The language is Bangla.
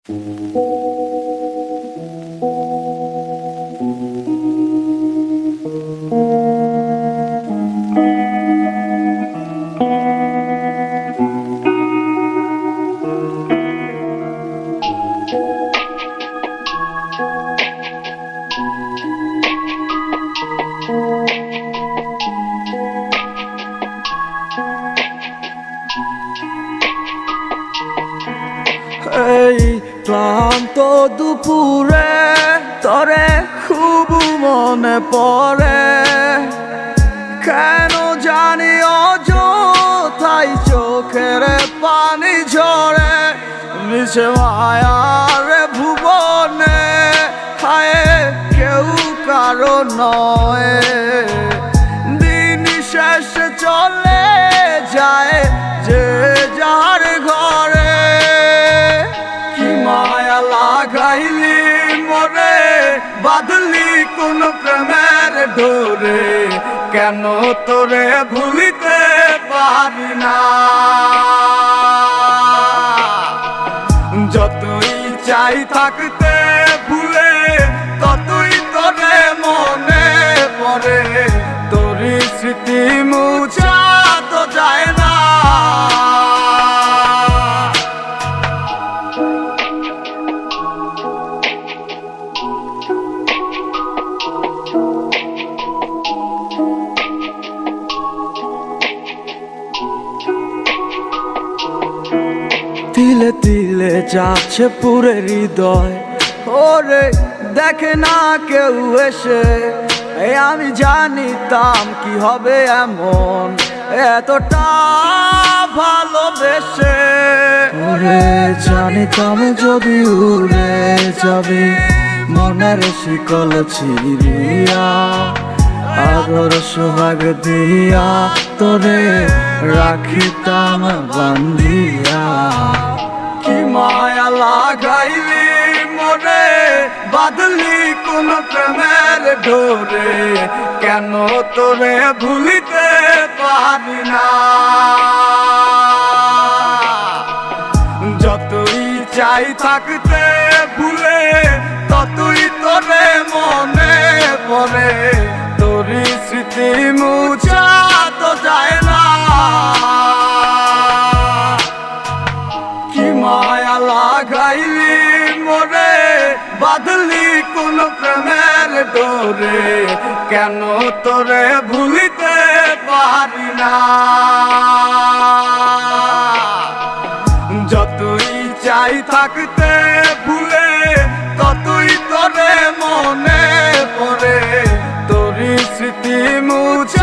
এই ক্লান্ত দুপুরে তরে খুব মনে পড়ে, কেন জানি অযথাই চোখের পানি ঝরে। মিছে মায়ার ভুবনে হায় কেউ কারো নয়, দিন শেষে চলে যায় যে যার ঘরে। কি মায়া লাগাইলি মরে, বাঁধলি কোন প্রেমের ডোরে, কেন তোরে ভুলিতে পারি না। যতই চাই থাকতে ভুলে, ততই তোরে মনে পড়ে, তোরই স্মৃতি মুছা তো যায় না। তিলে তিলে যাচ্ছে পুরে হৃদয়, ওরে দেখে না কেউ এসে। আমি জানিতাম কি হবে এমন, এতটা ভালোবেসে। ওরে জানিতাম যদি উড়ে যাবি মনের শিকল ছিড়িয়া, আদর সোহাগ দিয়া তোরে রাখিতাম বান্ধিয়া। কি মায়া লাগাইলি মরে, বাঁধলি কোন প্রেমের ডোরে, কেন তোরে ভুলিতে পারি না। যতই চাই থাকতে ভুলে, ততই তোরে মনে পড়ে, তোরই স্মৃতি মুছা তো যায় না। কি মায়া লাগাইলি মরে, বাঁধলি কোন প্রেমের ডোরে, কেন তোরে ভুলিতে পারি না। যতই চাই থাকতে ভুলে, ততই তোরে মনে পড়ে, তোরই স্মৃতি মুছা